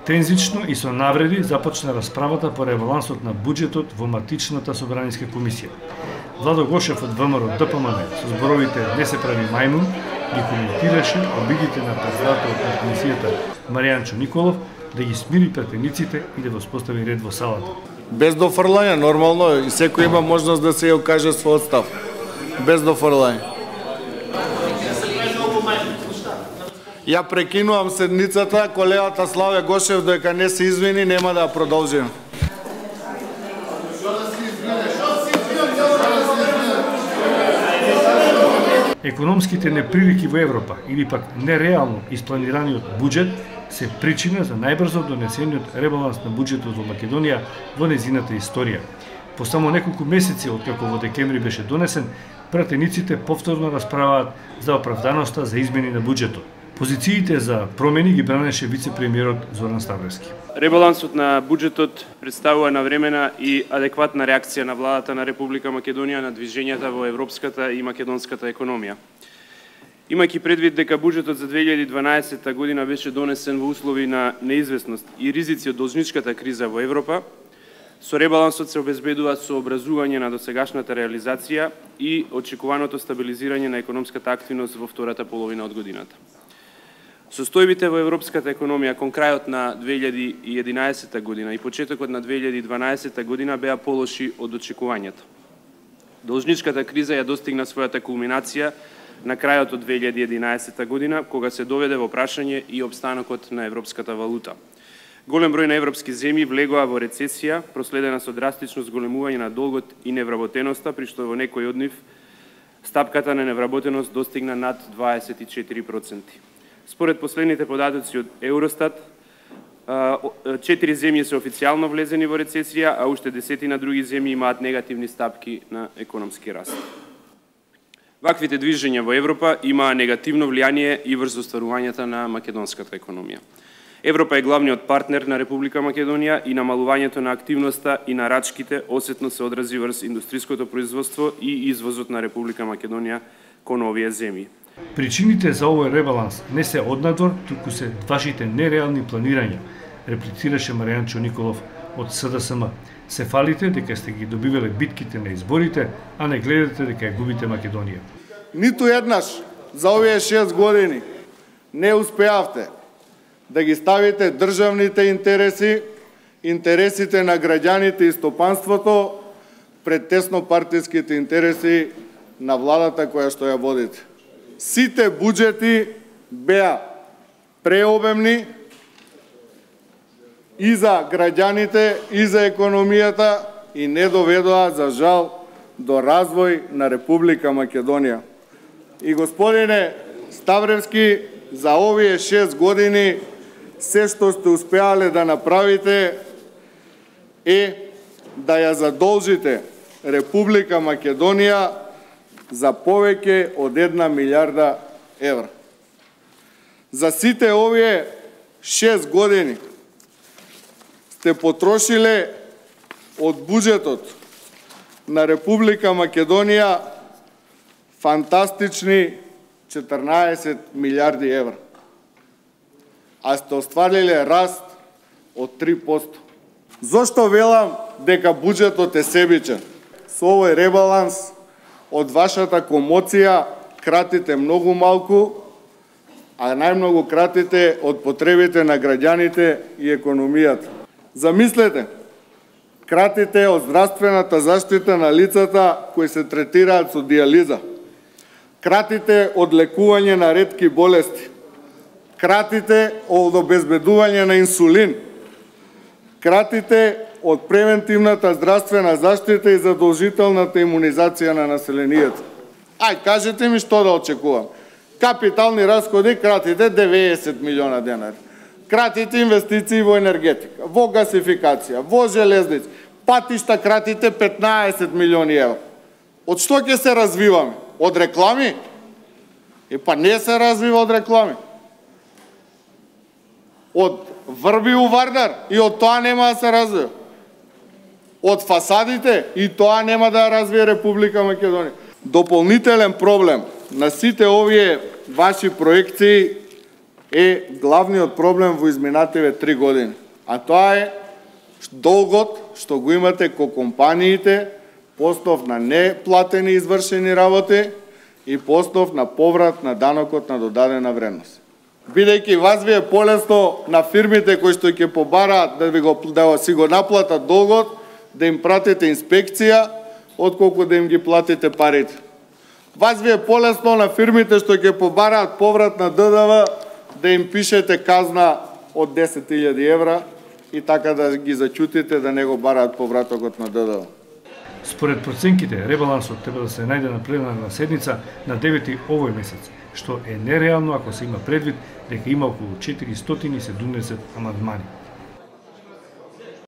Тензично и со навреди започна расправата по ребалансот на буџетот во матичната собраниска комисија. Владо Гошев од ВМРО ДПМН со зборовите "не се прави мајмун" ги коментираше обидите на председателот на комисијата Маријанчо Николов да ги смири претениците и да воспостави ред во салата. Без дофрлање, нормално, и секој има можност да се ја каже својот став. Без дофрлање. Ја прекинувам седницата, колегата Славе Гошев дека не се извини, нема да ја продолжим. Економските неприлики во Европа или пак нереално испланираниот буџет се причина за најбрзо донесениот ребаланс на буџетот во Македонија во незината историја. По само неколку месеци откако во декември беше донесен, пратениците повторно расправаат за оправданоста за измени на буџетот. Позициите за промени ги бранеше вице-премиерот Зоран Ставревски. Ребалансот на буџетот представува навремена и адекватна реакција на владата на Република Македонија на движењата во европската и македонската економија. Имајќи предвид дека буџетот за 2012 година беше донесен во услови на неизвестност и ризици од должничката криза во Европа, со ребалансот се обезбедува сообразување на досегашната реализација и очекуваното стабилизирање на економската активност во втората половина од годината. Состојбите во европската економија кон крајот на 2011 година и почетокот на 2012 година беа полоши од очекувањето. Должничката криза ја достигна својата кулминација на крајот од 2011 година, кога се доведе во прашање и опстанокот на европската валута. Голем број на европски земји влегоа во рецесија, проследена со драстично зголемување на долгот и невработеноста, при што во некој од нив стапката на невработеност достигна над 24%. Според последните податоци од Евростат, 4 земји се официјално влезени во рецесија, а уште десетина други земји имаат негативни стапки на економски раст. Ваквите движења во Европа имаа негативно влијание и врз остварувањето на македонската економија. Европа е главниот партнер на Република Македонија и намалувањето на активноста и на рачките осетно се одрази врз индустриското производство и извозот на Република Македонија кон овие земји. Причините за овој ребаланс не се однадвор, туку се вашите нереални планирања, реплицираше Маријанчо Николов од СДСМ. Се фалите дека сте ги добивале битките на изборите, а не гледате дека ја губите Македонија. Ниту еднаш за овие 6 години не успеавте да ги ставите државните интереси, интересите на граѓаните и стопанството пред теснопартиските интереси на владата која што ја водите. Сите буџети беа преобемни и за граѓаните, и за економијата и не доведоа, за жал, до развој на Република Македонија. И господине Ставревски, за овие 6 години се што сте успеале да направите е да ја задолжите Република Македонија за повеќе од 1 милиарда евра. За сите овие 6 години сте потрошиле од буџетот на Република Македонија фантастични 14 милиарди евра, а сте оствариле раст од 3%. Зошто велам дека буџетот е себичен? Со овој ребаланс од вашата комоција кратите многу малку, а најмногу кратите од потребите на граѓаните и економијата. Замислете, кратите од здравствената заштита на лицата кои се третираат со диализа, кратите од лекување на ретки болести, кратите од обезбедување на инсулин, кратите од превентивната здравствена заштита и задолжителната имунизација на населението. Ај, кажете ми што да очекувам. Капитални расходи кратите 90 милиона денари. Кратите инвестиции во енергетика, во гасификација, во железници, патишта кратите 15 милиони евра. Од што ќе се развиваме? Од реклами? Па не се развива од реклами. Од врби у Вардар и од тоа нема да се развива. Од фасадите и тоа нема да развие Република Македонија. Дополнителен проблем на сите овие ваши проекции е главниот проблем во изминативе 3 години. А тоа е долгот што го имате ко компаниите по основ на неплатени извршени работи и по основ на поврат на данокот на додадена вредност. Бидејќи вас ви е полесно на фирмите кои што ќе побараат да си го наплатат долгот, да им пратите инспекција, отколку да им ги платите парите. Вас ви е полесно на фирмите што ќе побараат поврат на ДДВ, да им пишете казна од 10.000 евра и така да ги зачутите да не го бараат повратокот на ДДВ. Според проценките, ребалансот треба да се најде на пленарна седница на 9 овој месец, што е нереално ако се има предвид дека има околу 470 амандмани.